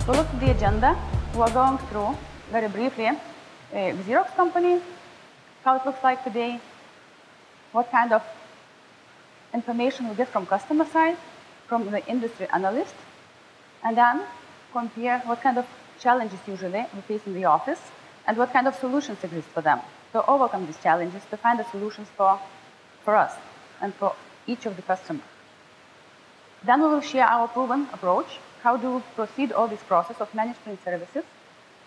To look at the agenda, we're going through very briefly the Xerox company, how it looks like today, what kind of information we get from customer side, from the industry analyst, and then compare what kind of challenges usually we face in the office and what kind of solutions exist for them to overcome these challenges, to find the solutions for us and for each of the customers. Then we will share our proven approach, how do we proceed all this process of managed print services,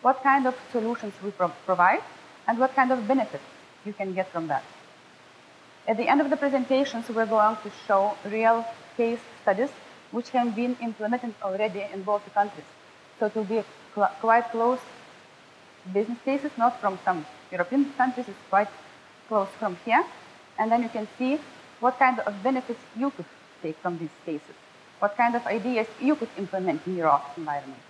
what kind of solutions we provide, and what kind of benefits you can get from that. At the end of the presentations, we're going to show real case studies which have been implemented already in both the countries. So it will be quite close business cases, not from some European countries, it's quite close from here. And then you can see what kind of benefits you could take from these cases, what kind of ideas you could implement in your office environment.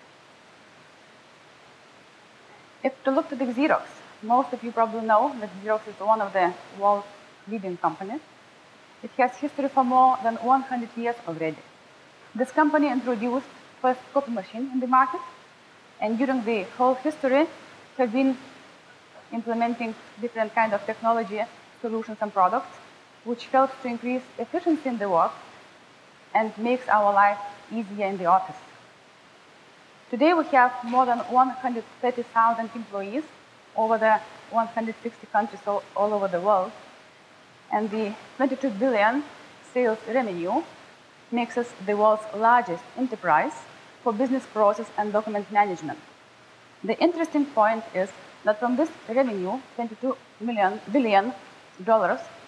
If to look to the Xerox, most of you probably know that Xerox is one of the world's leading companies. It has history for more than 100 years already. This company introduced first copy machine in the market, and during the whole history have been implementing different kind of technology solutions and products, which helps to increase efficiency in the work and makes our life easier in the office. Today we have more than 130,000 employees over the 160 countries all over the world, and the 22 billion sales revenue makes us the world's largest enterprise for business process and document management. The interesting point is that from this revenue, $22 billion,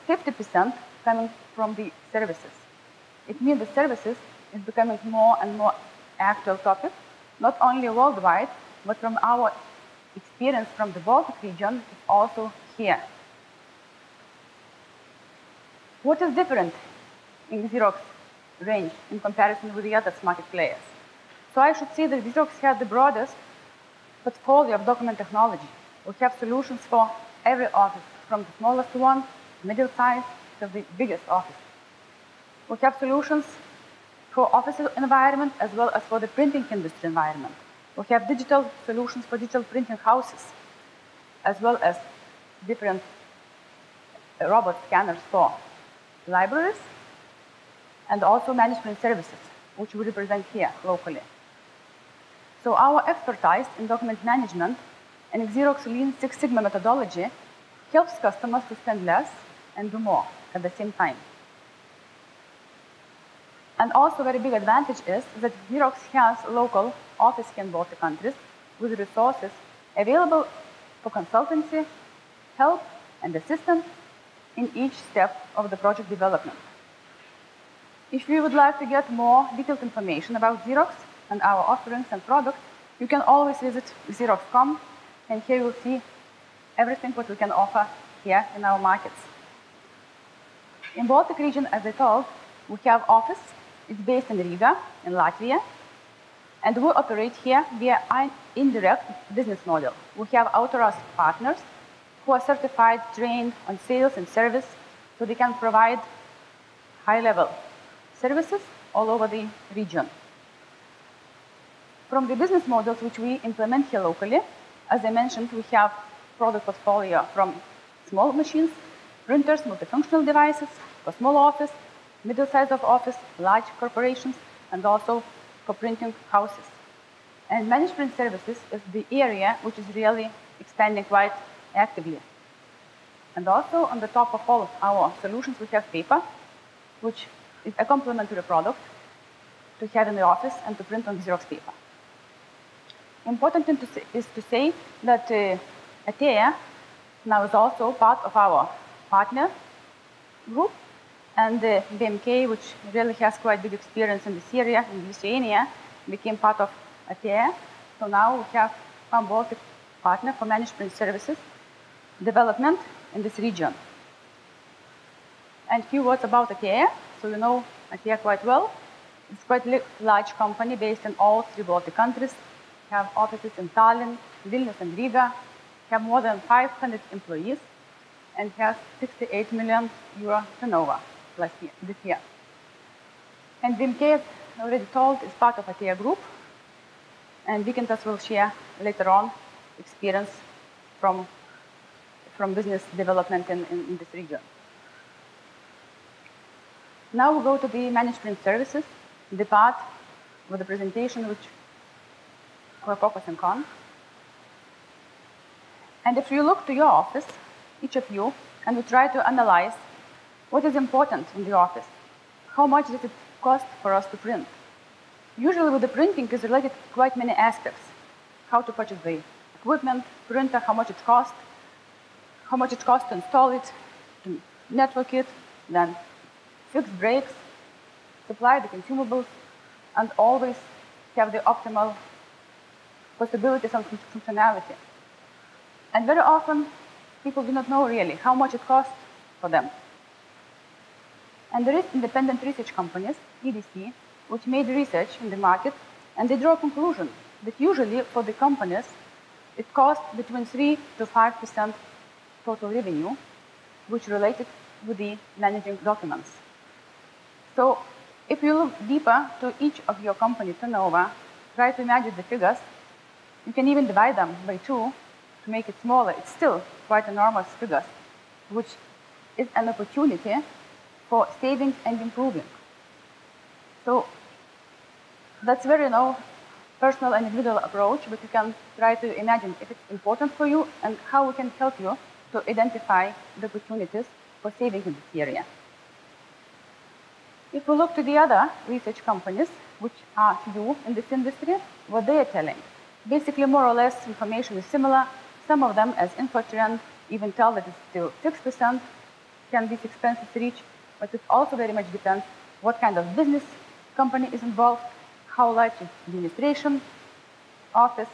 50% coming from the services. It means the services is becoming more and more actual topic, not only worldwide, but from our experience from the Baltic region, it's also here. What is different in Xerox range in comparison with the other market players? So I should say that Xerox has the broadest portfolio of document technology. We have solutions for every office, from the smallest one, middle size, to the biggest office. We have solutions for office environment as well as for the printing industry environment. We have digital solutions for digital printing houses, as well as different robot scanners for libraries, and also management services, which we represent here locally. So our expertise in document management and Xerox Lean Six Sigma methodology helps customers to spend less and do more at the same time. And also a very big advantage is that Xerox has local office here in both the countries with resources available for consultancy, help, and assistance in each step of the project development. If you would like to get more detailed information about Xerox and our offerings and products, you can always visit Xerox.com, and here you will see everything what we can offer here in our markets. In Baltic region, as I told, we have office. It's based in Riga, in Latvia, and we operate here via an indirect business model. We have authorized partners who are certified, trained on sales and service, so they can provide high-level services all over the region. From the business models which we implement here locally, as I mentioned, we have product portfolio from small machines, printers, multifunctional devices, for small office, middle size of office, large corporations, and also for printing houses. And managed print services is the area which is really expanding quite actively. And also on the top of all our solutions, we have paper, which is a complementary product to have in the office and to print on Xerox paper. Important thing is to say that ATEA now is also part of our partner group, and BMK, which really has quite big experience in this area, in Lithuania, became part of ATEA. So now we have one Baltic partner for managed print services development in this region. And a few words about ATEA. So you know ATEA quite well. It's quite a large company based in all three Baltic countries. We have offices in Tallinn, Vilnius, and Riga. We have more than 500 employees and has 68 million euro turnover this year. And BMK, as already told, is part of ATEA Group. and Vykintas will share later on experience from business development in this region. Now we'll go to the managed print services, the part of the presentation which we're focusing on. And if you look to your office, each of you, and we try to analyze what is important in the office, how much does it cost for us to print? Usually with the printing is related to quite many aspects. How to purchase the equipment, printer, how much it costs to install it, to network it, then fix breaks, supply the consumables, and always have the optimal possibilities and functionality. And very often, people do not know really how much it costs for them. And there is independent research companies, EDC, which made research in the market, and they draw a conclusion that usually for the companies, it costs between 3 to 5% total revenue, which related with the managing documents. So if you look deeper to each of your company turnover, try to imagine the figures. You can even divide them by 2 to make it smaller. It's still quite enormous figures, which is an opportunity for savings and improving. So that's very personal and individual approach, but you can try to imagine if it's important for you and how we can help you to identify the opportunities for saving in this area. If we look to the other research companies, which are few in this industry, what they are telling, basically more or less information is similar. Some of them, as InfoTrend, even tell that it's still 6% can be expensive to reach, but it also very much depends what kind of business company is involved, how large is administration, office,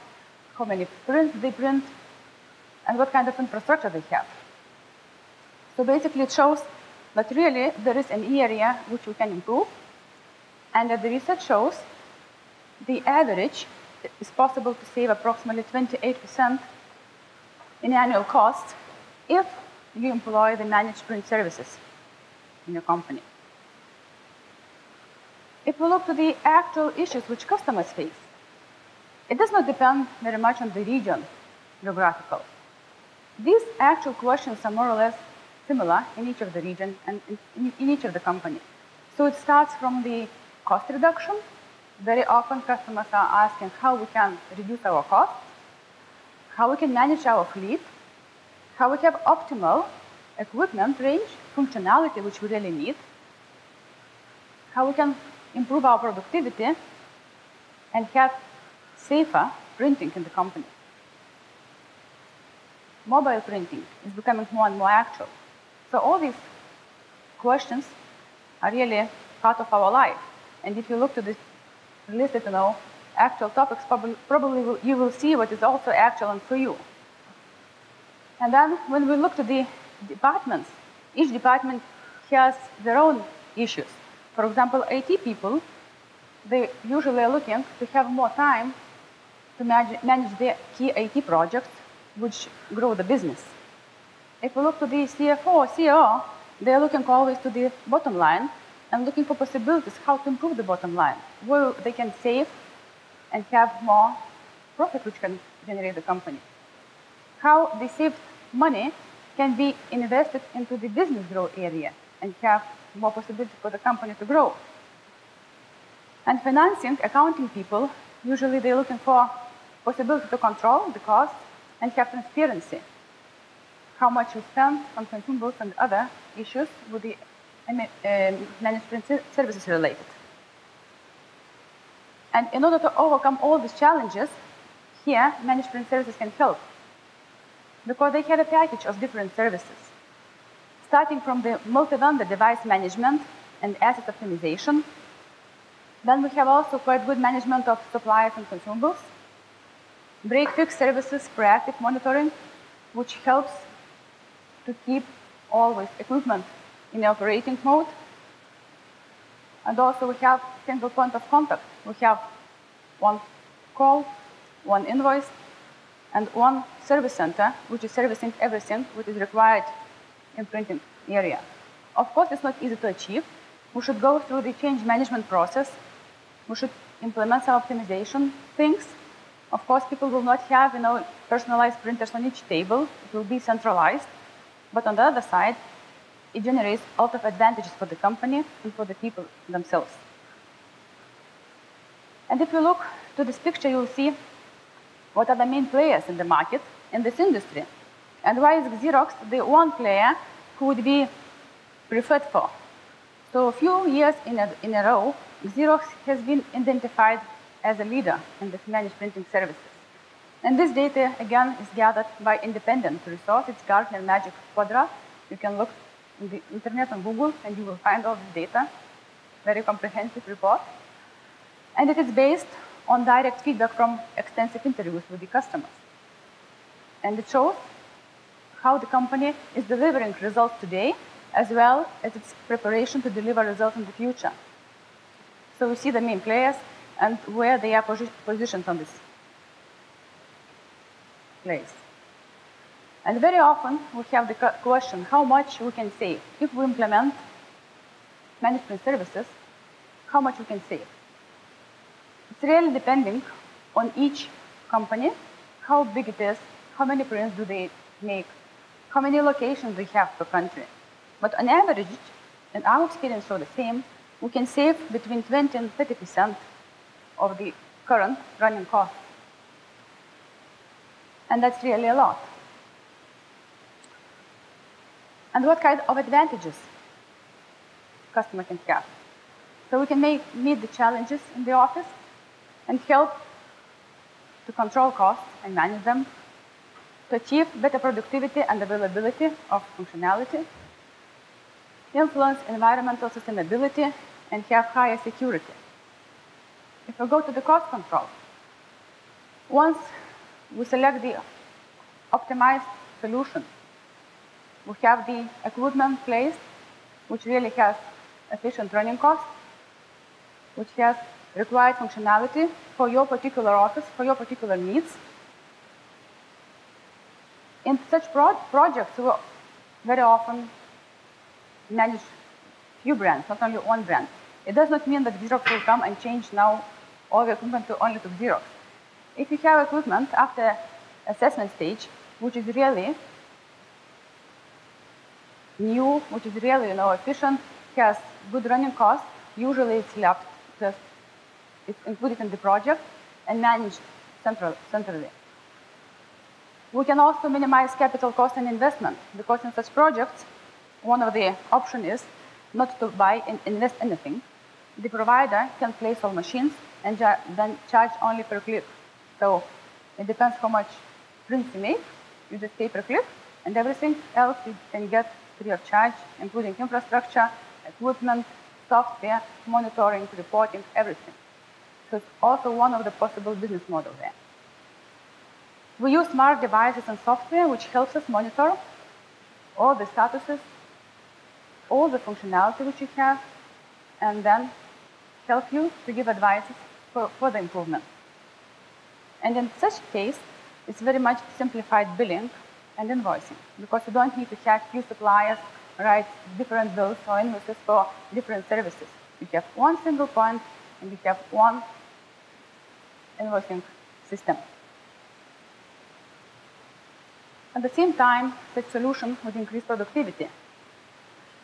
how many prints they print, and what kind of infrastructure they have. So basically it shows that really there is an area which we can improve, and that the research shows the average is possible to save approximately 28% in annual cost if you employ the managed print services in your company. If we look to the actual issues which customers face, it does not depend very much on the region, geographical. These actual questions are more or less similar in each of the region and in each of the companies. So it starts from the cost reduction. Very often customers are asking how we can reduce our costs, how we can manage our fleet, how we have optimal equipment range, functionality which we really need, how we can improve our productivity and have safer printing in the company. Mobile printing is becoming more and more actual. So all these questions are really part of our life. And if you look to this listed, actual topics, probably you will see what is also actual and for you. And then when we look to the departments, each department has their own issues. For example, IT people, they usually are looking to have more time to manage their key IT projects, which grow the business. If we look to the CFO or CEO, they're looking always to the bottom line and looking for possibilities how to improve the bottom line, where they can save and have more profit which can generate the company. How the saved money can be invested into the business growth area and have more possibility for the company to grow. And financing, accounting people, usually they're looking for possibility to control the costs and have transparency. How much we spend on consumables and other issues with the managed print services related. And in order to overcome all these challenges, here managed print services can help, because they have a package of different services, starting from the multi-vendor device management and asset optimization. Then we have also quite good management of suppliers and consumables, break-fix services, proactive monitoring, which helps to keep always equipment in the operating mode. And also we have single point of contact. We have one call, one invoice, and one service center, which is servicing everything which is required in printing area. Of course, it's not easy to achieve. We should go through the change management process. We should implement some optimization things, Of course, people will not have personalized printers on each table. It will be centralized. But on the other side, it generates a lot of advantages for the company and for the people themselves. And if you look to this picture, you'll see what are the main players in the market in this industry. And why is Xerox the one player who would be preferred for? So a few years in a row, Xerox has been identified as a leader in the managed printing services. And this data, again, is gathered by independent resource. It's Gartner Magic Quadrant. You can look on the internet on Google, and you will find all this data. Very comprehensive report. And it is based on direct feedback from extensive interviews with the customers. And it shows how the company is delivering results today, as well as its preparation to deliver results in the future. So we see the main players and where they are positioned on this place. And very often we have the question how much we can save. If we implement management services, how much we can save. It's really depending on each company, how big it is, how many prints do they make, how many locations they have per country. But on average, and our experience shows the same, we can save between 20 and 30% of the current running cost. And that's really a lot. And what kind of advantages customer can have? So we can meet the challenges in the office and help to control costs and manage them, to achieve better productivity and availability of functionality, influence environmental sustainability, and have higher security. If we go to the cost control, once we select the optimized solution, we have the equipment placed, which really has efficient running costs, which has required functionality for your particular office, for your particular needs. In such projects, we very often manage few brands, not only one brand. It does not mean that Xerox will come and change now all the equipment only to Xerox. If you have equipment after assessment stage, which is really new, which is really efficient, has good running costs, usually it's left just it's included in the project and managed centrally. We can also minimize capital cost and investment, because in such projects, one of the options is not to buy and invest anything. The provider can place all machines and then charge only per click. So it depends how much prints you make. You just pay per click, and everything else you can get free of charge, including infrastructure, equipment, software, monitoring, reporting, everything. So it's also one of the possible business models there. We use smart devices and software, which helps us monitor all the statuses, all the functionality which you have, and then help you to give advices for the improvement. And in such case, it's very much simplified billing and invoicing, because you don't need to have few suppliers write different bills or invoices for different services. You have one single point, and you have one invoicing system. At the same time, such solution would increase productivity.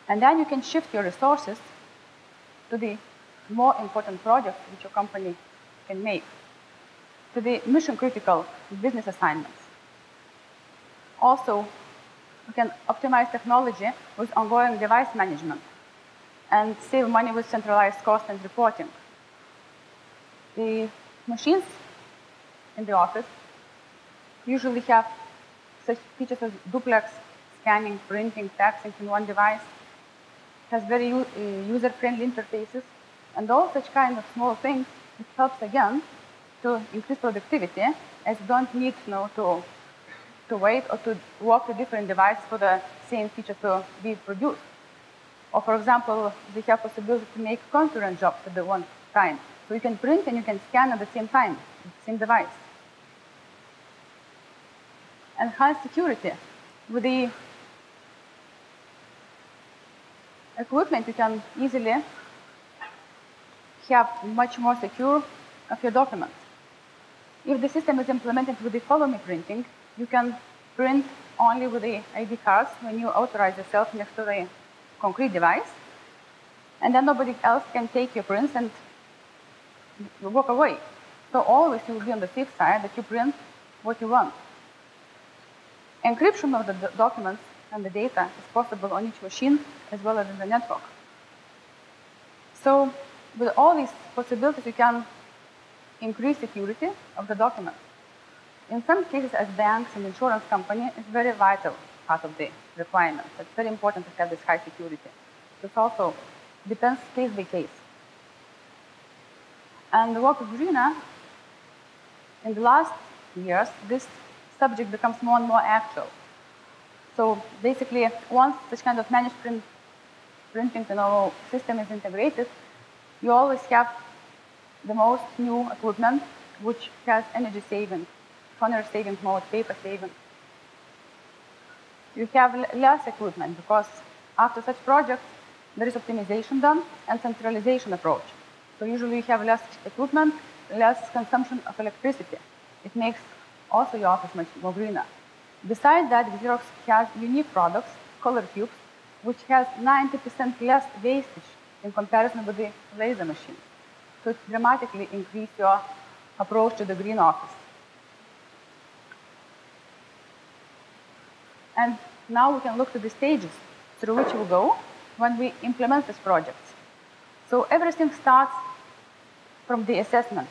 And then you can shift your resources to the more important projects which your company can make, to the mission-critical business assignments. Also, you can optimize technology with ongoing device management and save money with centralized cost and reporting. The machines in the office usually have such features as duplex, scanning, printing, faxing in one device, has very user-friendly interfaces, and all such kind of small things. It helps again to increase productivity, as you don't need to wait or to work with different devices for the same feature to be produced. Or for example, we have possibility to make concurrent jobs at the one time. So you can print and you can scan at the same time, with the same device. Enhanced security. With the equipment, you can easily have much more secure of your documents. If the system is implemented with the follow me printing, you can print only with the ID cards when you authorize yourself next to the concrete device, and then nobody else can take your prints and you walk away. So always you will be on the safe side that you print what you want. Encryption of the documents and the data is possible on each machine as well as in the network. So with all these possibilities, you can increase security of the documents. In some cases, as banks and insurance companies, it's very vital part of the requirements. It's very important to have this high security. This also depends case by case. And the work of greener, in the last years, this subject becomes more and more actual. So basically, once this kind of managed printing in our system is integrated, you always have the most new equipment which has energy saving, toner saving mode, paper saving. You have less equipment because after such projects, there is optimization done and centralization approach. So usually you have less equipment, less consumption of electricity. It makes also your office much more greener. Besides that, Xerox has unique products, color cubes, which has 90% less wastage in comparison with the laser machine. So it dramatically increases your approach to the green office. And now we can look to the stages through which we'll go when we implement this project. So everything starts from the assessment.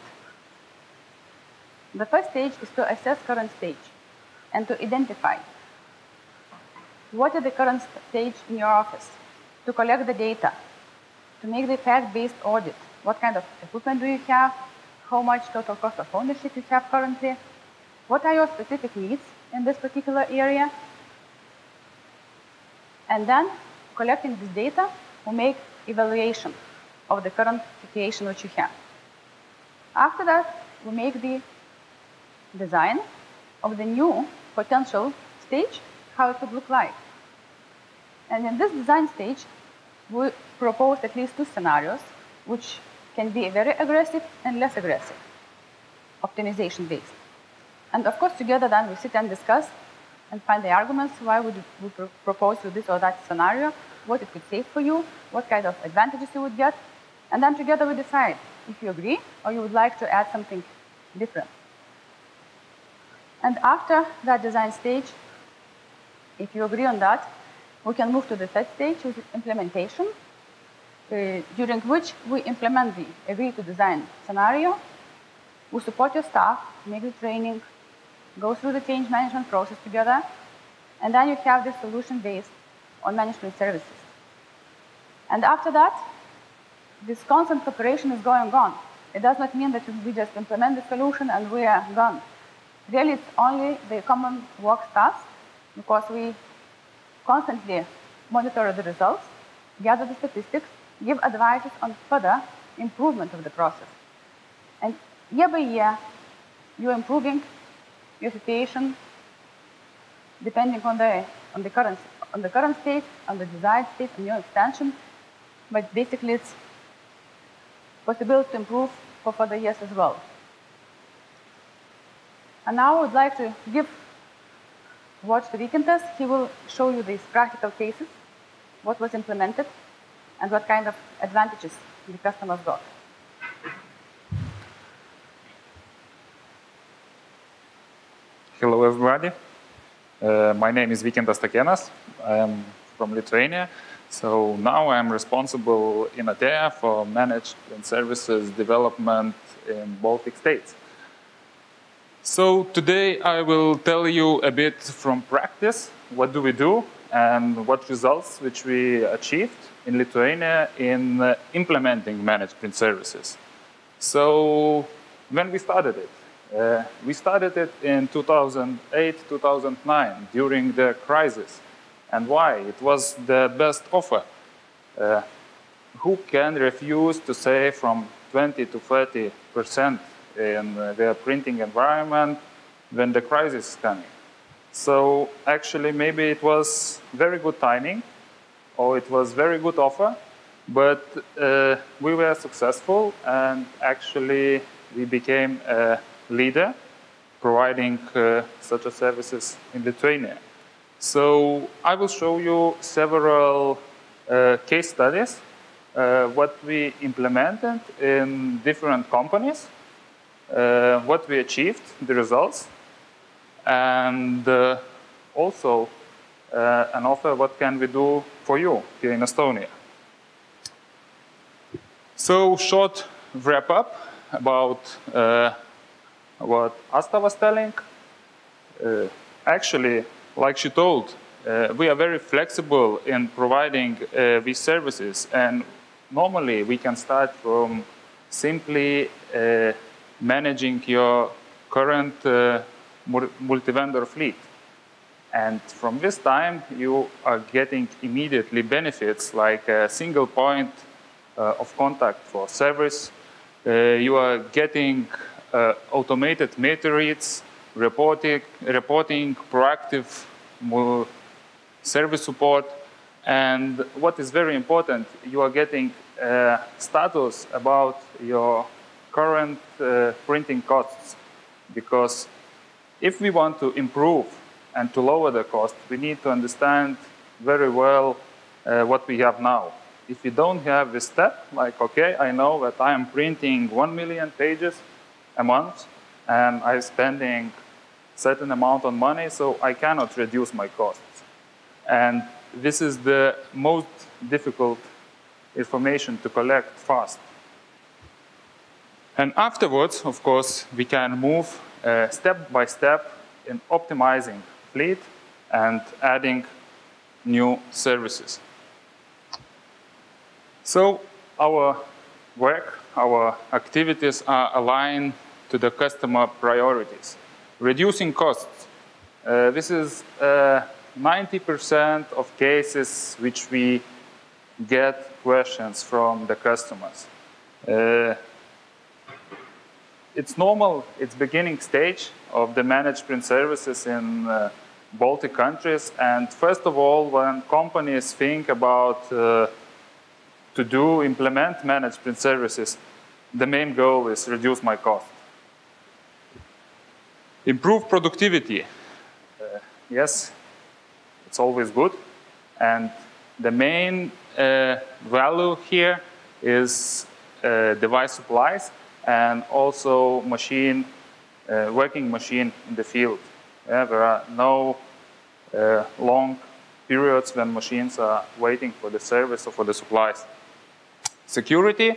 The first stage is to assess current stage and to identify what is the current stage in your office, to collect the data, to make the fact-based audit. What kind of equipment do you have? How much total cost of ownership you have currently? What are your specific needs in this particular area? And then, collecting this data, we make evaluation of the current situation which you have. After that, we make the design of the new potential stage, how it could look like. And in this design stage, we propose at least two scenarios, which can be very aggressive and less aggressive, optimization-based. And of course, together then we sit and discuss and find the arguments why would we propose with this or that scenario, what it could save for you, what kind of advantages you would get, and then together we decide if you agree or you would like to add something different. And after that design stage, if you agree on that, we can move to the third stage, which is implementation, during which we implement the agree-to-design scenario. We support your staff, make the training, go through the change management process together, and then you have the solution based on management services. And after that, this constant cooperation is going on. It does not mean that we just implement the solution and we are done. Really, it's only the common work starts because we constantly monitor the results, gather the statistics, give advices on further improvement of the process. And year by year, you're improving your situation depending on the current state, on the desired state, on your extension. But basically, it's possible to improve for further years as well. And now I would like to give word to Vykintas. He will show you these practical cases, what was implemented, and what kind of advantages the customers got. Hello, everybody. My name is Vykintas Stakenas. I am from Lithuania. So now I'm responsible in ATEA for managed print services development in Baltic states. So today I will tell you a bit from practice, what do we do and what results which we achieved in Lithuania in implementing managed print services. So when we started it? We started it in 2008, 2009 during the crisis. And why? It was the best offer. Who can refuse to save from 20 to 30% in their printing environment when the crisis is coming? So actually, maybe it was very good timing, or it was very good offer, but we were successful, and actually we became a leader providing such services in Lithuania. So I will show you several case studies, what we implemented in different companies, what we achieved, the results, and also an offer what can we do for you here in Estonia. So short wrap up about what Asta was telling. Actually, like she told, we are very flexible in providing these services, and normally we can start from simply managing your current multi-vendor fleet. And from this time, you are getting immediately benefits like a single point of contact for service. You are getting automated meter reads, reporting, proactive service support. And what is very important, you are getting status about your current printing costs. Because if we want to improve and to lower the cost, we need to understand very well what we have now. If we don't have this step, like, okay, I know that I am printing 1 million pages a month, and I'm spending certain amount of money, so I cannot reduce my costs. And this is the most difficult information to collect fast. And afterwards, of course, we can move step by step in optimizing fleet and adding new services. So our work, our activities are aligned to the customer priorities. Reducing costs. This is 90% of cases which we get questions from the customers. It's normal, it's beginning stage of the managed print services in Baltic countries. And first of all, when companies think about implement managed print services, the main goal is reduce my cost. Improve productivity. Yes, it's always good. And the main value here is device supplies and also machine, working machine in the field. There are no long periods when machines are waiting for the service or for the supplies. Security,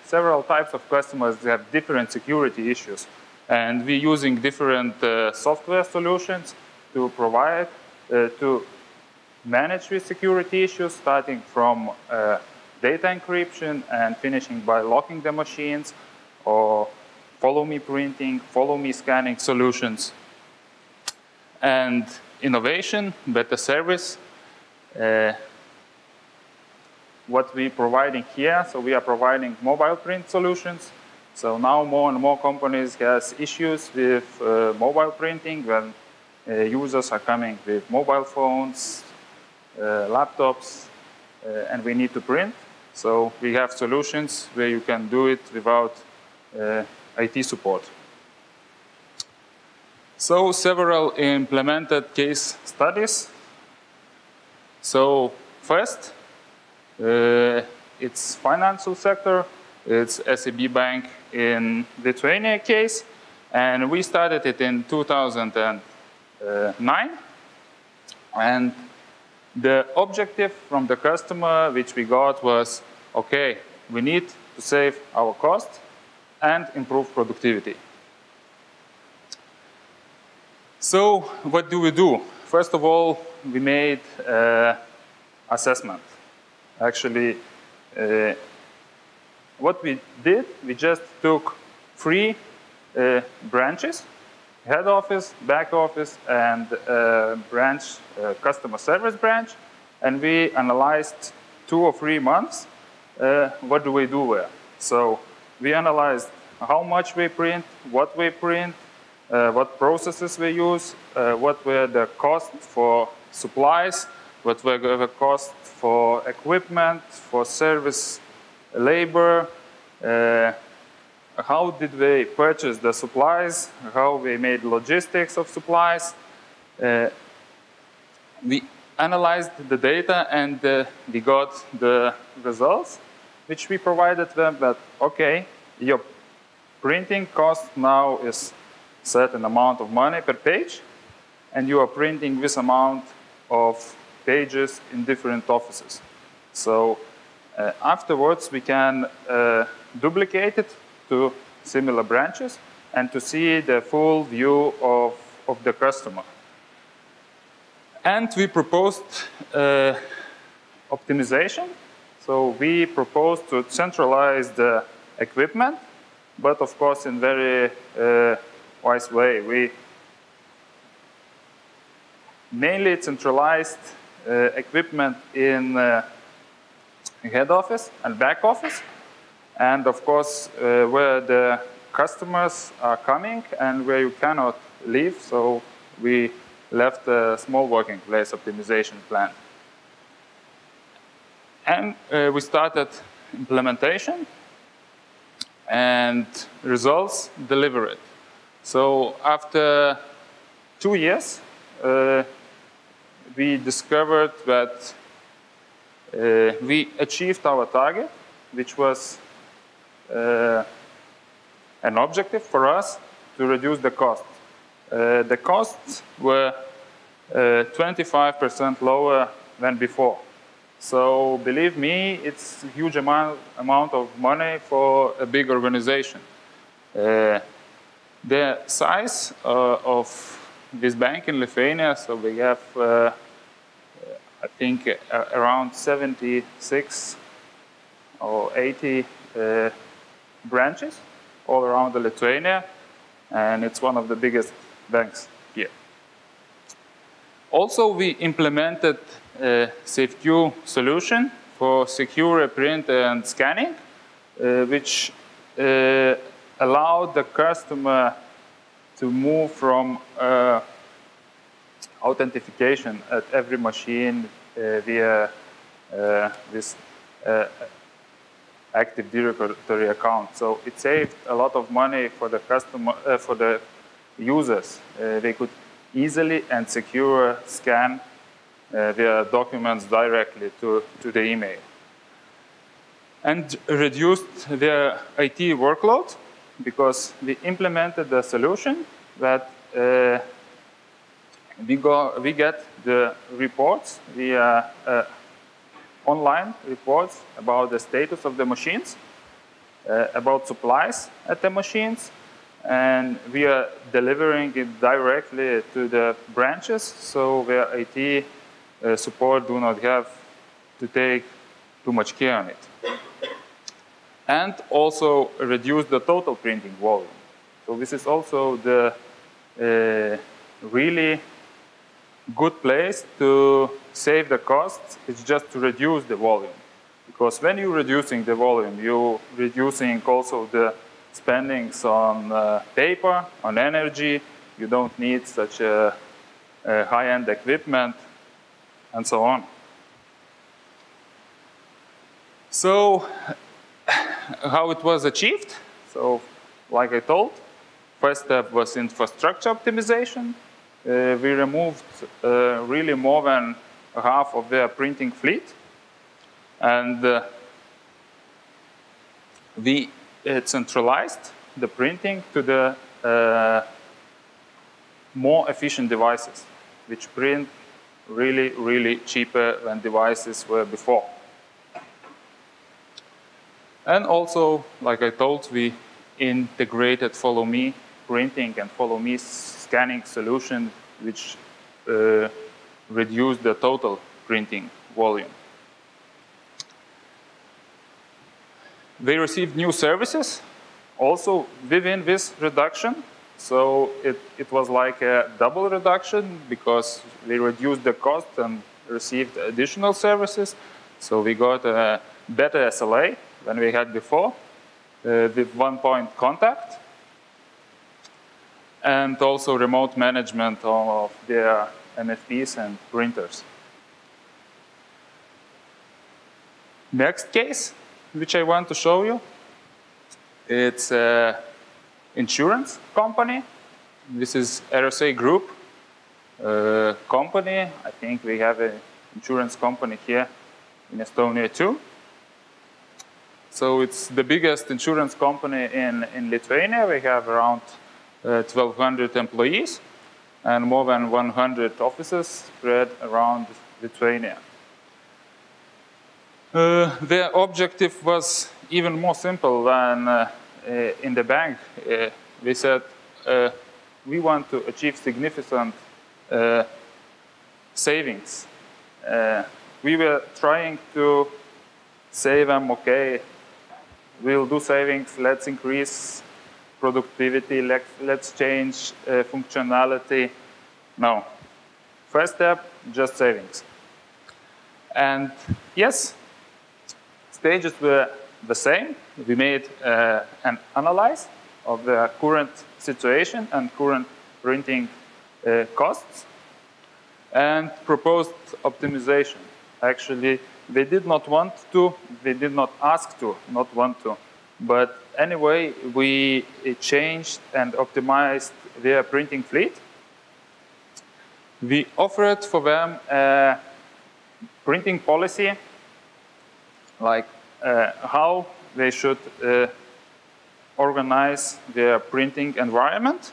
several types of customers have different security issues, and we're using different software solutions to provide, to manage these security issues, starting from data encryption and finishing by locking the machines, or follow me printing, follow me scanning solutions. And innovation, better service. What we're providing here, so we are providing mobile print solutions. So now more and more companies has issues with mobile printing when users are coming with mobile phones, laptops, and we need to print. So we have solutions where you can do it without IT support. So several implemented case studies. So first, it's financial sector. It's SEB Bank in Lithuania case. And we started it in 2009. And the objective from the customer which we got was, okay, we need to save our cost and improve productivity. So what do we do? First of all, we made assessment. Actually, what we did, we just took 3 branches, head office, back office, and branch, customer service branch, and we analyzed 2 or 3 months. What do we do there? So we analyzed how much we print, what processes we use, what were the costs for supplies, what were the costs for equipment, for service labor, how did we purchase the supplies, how we made logistics of supplies. We analyzed the data and we got the results, which we provided them that, okay, your printing cost now is certain amount of money per page, and you are printing this amount of pages in different offices. So afterwards, we can duplicate it to similar branches and to see the full view of the customer. And we proposed optimization. So we proposed to centralize the equipment, but of course in very wise way. We mainly centralized equipment in head office and back office, and of course where the customers are coming and where you cannot leave, so we left a small working place optimization plan. And we started implementation and results delivered. So after 2 years, we discovered that we achieved our target, which was an objective for us to reduce the cost. The costs were 25% lower than before. So believe me, it's a huge amount of money for a big organization. The size of this bank in Lithuania, so we have, I think, around 76 or 80 branches all around Lithuania, and it's one of the biggest banks here. Also, we implemented a SafeQ solution for secure print and scanning, which allowed the customer to move from authentication at every machine via this Active Directory account. So it saved a lot of money for the customer, for the users. They could easily and secure scan their documents directly to the email. And reduced their IT workload because we implemented the solution that we get the reports via online reports about the status of the machines, about supplies at the machines, and we are delivering it directly to the branches, so where IT support do not have to take too much care on it. And also reduce the total printing volume. So this is also the really good place to save the costs. It's just to reduce the volume. Because when you're reducing the volume, you're reducing also the spendings on paper, on energy. You don't need such a high-end equipment, and so on. So, how it was achieved? So, like I told, first step was infrastructure optimization. We removed really more than half of their printing fleet. And we centralized the printing to the more efficient devices, which print really, really cheaper than devices were before. And also, like I told, we integrated Follow Me printing and Follow Me scanning solution, which reduced the total printing volume. They received new services also within this reduction. So it was like a double reduction because we reduced the cost and received additional services. So we got a better SLA than we had before with one-point contact, and also remote management of their MFPs and printers. Next case, which I want to show you, It's an insurance company. This is RSA Group company. I think we have an insurance company here in Estonia too. So it's the biggest insurance company in Lithuania. We have around 1,200 employees and more than 100 offices spread around Lithuania. Their objective was even more simple than in the bank. We said we want to achieve significant savings. We were trying to say them, okay, we'll do savings, let's increase productivity, let's change functionality. No. First step, just savings. And yes, stages were the same. We made an analysis of the current situation and current printing costs and proposed optimization. Actually, they did not want to, they did not ask to, not want to. But anyway, we changed and optimized their printing fleet. We offered for them a printing policy, like how they should organize their printing environment,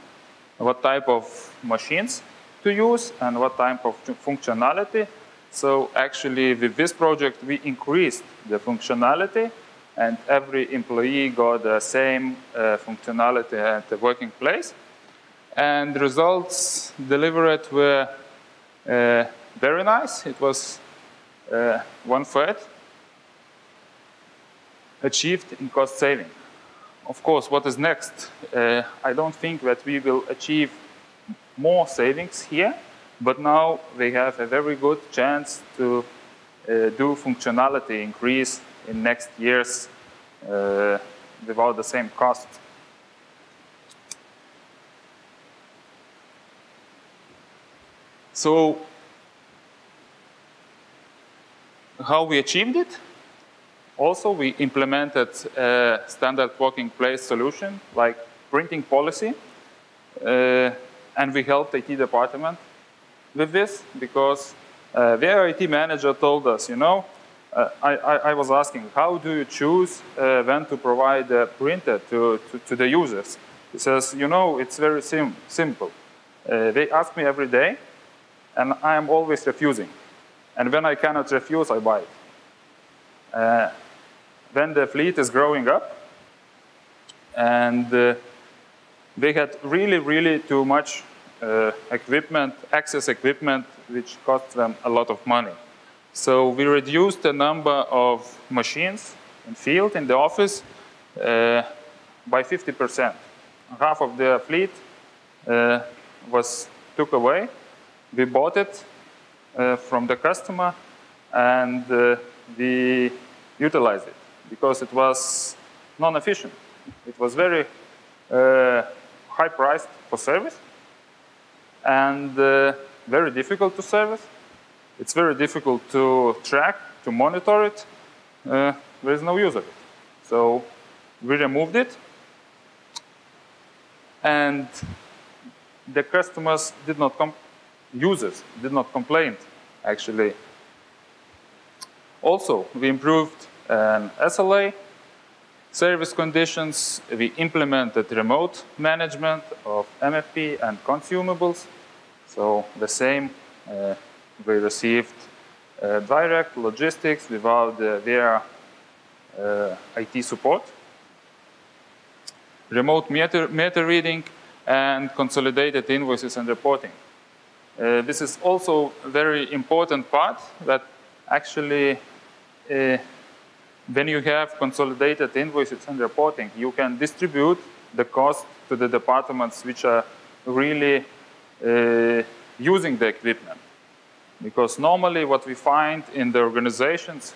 what type of machines to use, and what type of functionality. So actually, with this project, we increased the functionality, and every employee got the same functionality at the working place. And the results delivered were very nice. It was 1/3 achieved in cost saving. Of course, what is next? I don't think that we will achieve more savings here, but now we have a very good chance to do functionality increase in next years without the same cost. So, how we achieved it? Also, we implemented a standard working place solution like printing policy, and we helped IT department with this because their IT manager told us, you know, I was asking, how do you choose when to provide a printer to the users? He says, you know, it's very simple. They ask me every day, and I am always refusing. And when I cannot refuse, I buy it. When the fleet is growing up, and they had really too much equipment, excess equipment, which cost them a lot of money. So we reduced the number of machines in field, in the office, by 50%. Half of the fleet was took away. We bought it from the customer, and we utilized it because it was non-efficient. It was very high priced for service and very difficult to service. It's very difficult to track, to monitor it. There is no use of it. So we removed it, and the customers did not users did not complain, actually. Also, we improved an SLA, service conditions. We implemented remote management of MFP and consumables. So the same, we received direct logistics without their IT support. Remote meter reading and consolidated invoices and reporting. This is also a very important part that actually when you have consolidated invoices and reporting, you can distribute the cost to the departments which are really using the equipment. Because normally what we find in the organizations,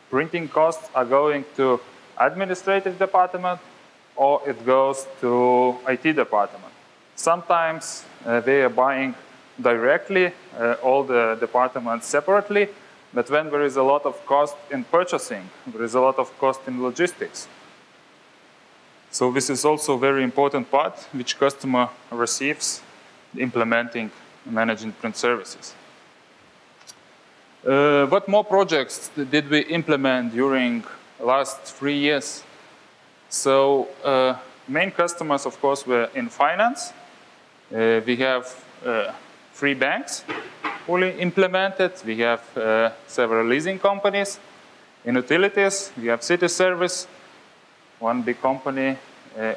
printing costs are going to administrative department or it goes to IT department. Sometimes they are buying directly all the departments separately, but when there is a lot of cost in purchasing, there is a lot of cost in logistics. So this is also a very important part which customer receives implementing managing print services. What more projects did we implement during the last 3 years? So main customers, of course, were in finance. We have 3 banks fully implemented. We have several leasing companies. In utilities, we have city service, one big company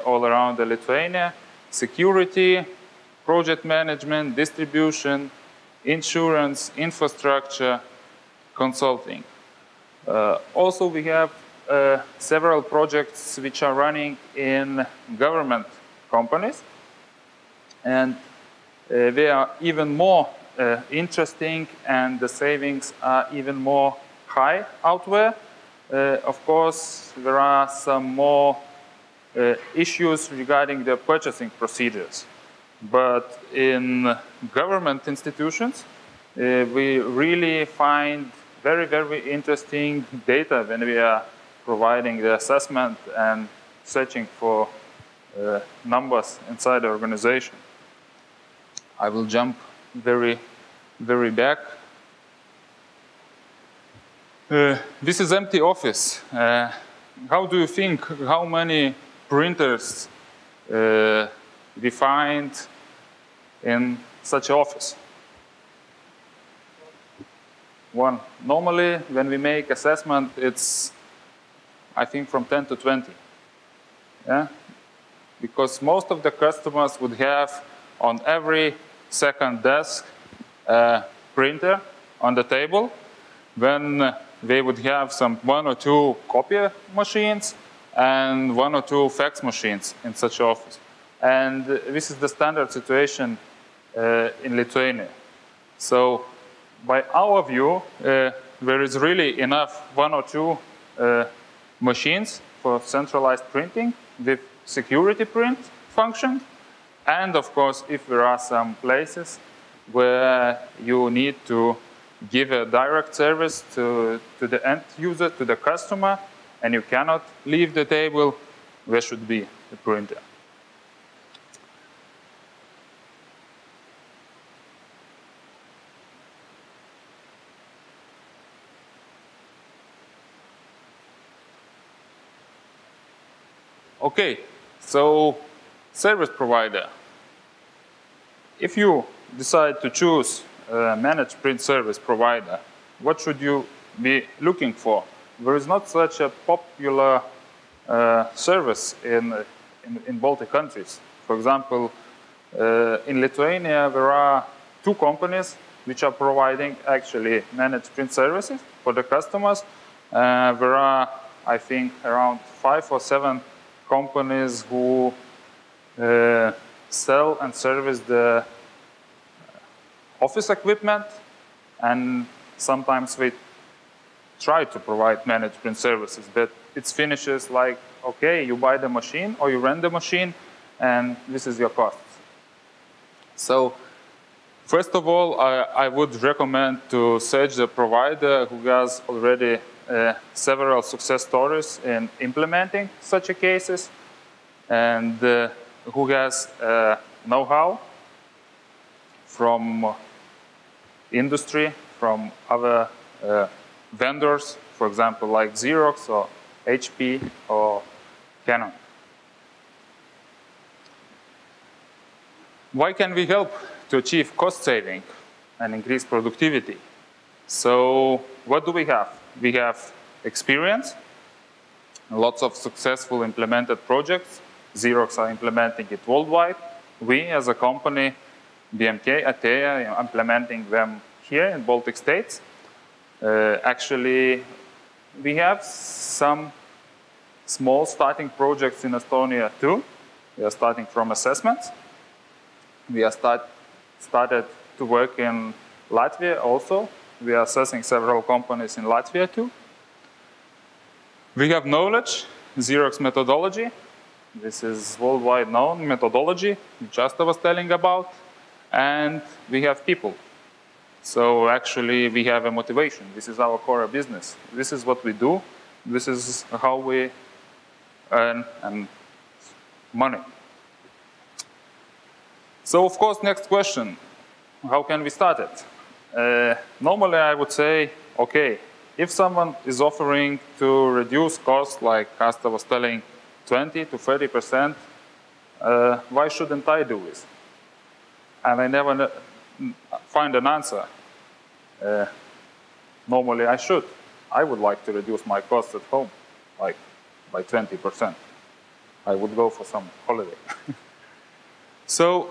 all around Lithuania, security, project management, distribution, insurance, infrastructure, consulting. Also, we have several projects which are running in government companies, and they are even more interesting, and the savings are even more high out there. Of course, there are some more issues regarding the purchasing procedures. But in government institutions, we really find very, very interesting data when we are providing the assessment and searching for numbers inside the organization. I will jump very, very back. This is empty office. How do you think, how many printers we find in such an office? One. Normally, when we make assessment, it's, I think, from 10 to 20. Yeah? Because most of the customers would have on every second desk a printer on the table. Then they would have some 1 or 2 copier machines and 1 or 2 fax machines in such an office. And this is the standard situation in Lithuania. So by our view, there is really enough 1 or 2 machines for centralized printing with security print function. And of course, if there are some places where you need to give a direct service to the end user, to the customer, and you cannot leave the table, there should be a printer. Okay, so service provider. If you decide to choose a managed print service provider, what should you be looking for? There is not such a popular service in Baltic countries. For example, in Lithuania, there are 2 companies which are providing actually managed print services for the customers. There are, I think, around 5 or 7 companies who sell and service the office equipment, and sometimes we try to provide managed print services, but it finishes like, okay, you buy the machine or you rent the machine, and this is your cost. So first of all, I would recommend to search the provider who has already several success stories in implementing such a cases, and who has know-how from industry, from other vendors, for example, like Xerox or HP or Canon. Why can we help to achieve cost saving and increase productivity? So what do we have? We have experience, lots of successful implemented projects. Xerox are implementing it worldwide. We, as a company, BMK, ATEA, implementing them here in Baltic states. Actually, we have some small starting projects in Estonia too. We are starting from assessments. We are started to work in Latvia also. We are assessing several companies in Latvia too. We have knowledge, Xerox methodology. This is worldwide known methodology, which Asta was telling about. And we have people. So actually, we have a motivation. This is our core business. This is what we do. This is how we earn and money. So of course, next question, how can we start it? Normally I would say, okay, if someone is offering to reduce costs, like Asta was telling, 20 to 30%, why shouldn't I do this? And I never find an answer. Normally I should. I would like to reduce my costs at home, like by 20%. I would go for some holiday. So,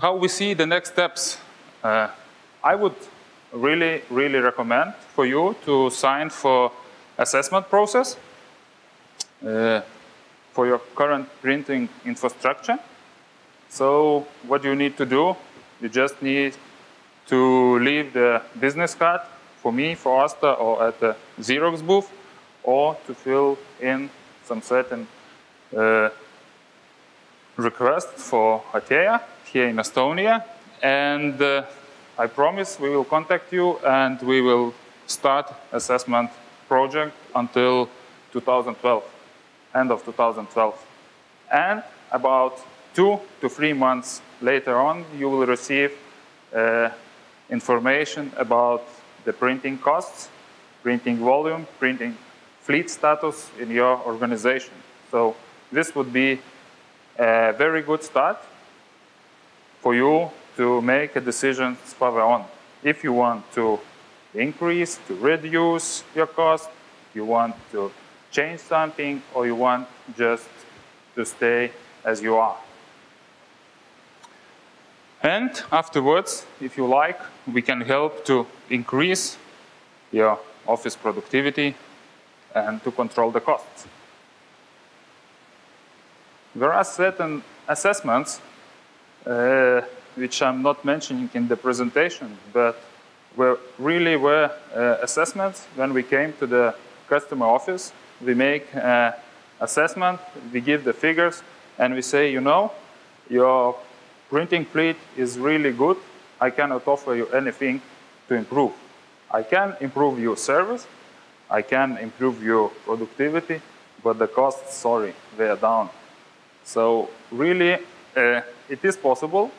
how we see the next steps? I would really, really recommend for you to sign for assessment process for your current printing infrastructure. So what you need to do, you just need to leave the business card for me, for Asta, or at the Xerox booth, or to fill in some certain request for ATEA here in Estonia. And I promise we will contact you and we will start assessment project until 2012, end of 2012. And about 2 to 3 months later on, you will receive information about the printing costs, printing volume, printing fleet status in your organization. So this would be a very good start for you to make a decision further on. If you want to increase, to reduce your cost, you want to change something, or you want just to stay as you are. And afterwards, if you like, we can help to increase your office productivity and to control the costs. There are certain assessments which I'm not mentioning in the presentation, but really were assessments when we came to the customer office. We make assessment, we give the figures, and we say, you know, your printing fleet is really good. I cannot offer you anything to improve. I can improve your service, I can improve your productivity, but the costs, sorry, they are down. So really, it is possible,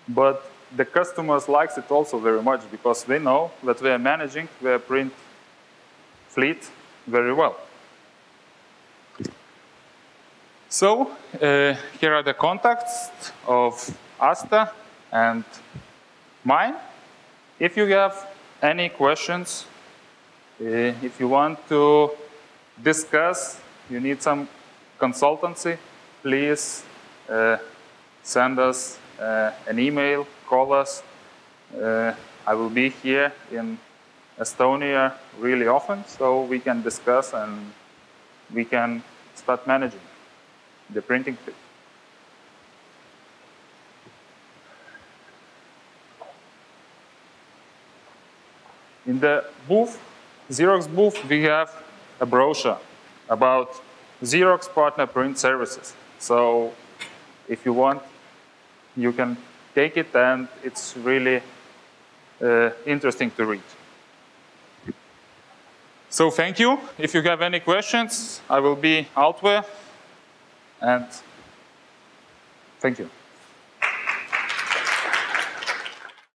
but the customers likes it also very much because they know that we are managing their print fleet very well. So here are the contacts of Asta and mine. If you have any questions, if you want to discuss, you need some consultancy, please send us an email, call us. I will be here in Estonia really often, so we can discuss and we can start managing the printing fleet. In the booth, Xerox booth, we have a brochure about Xerox partner print services. So if you want, you can take it, and it's really interesting to read. So thank you. If you have any questions, I will be out there. And thank you.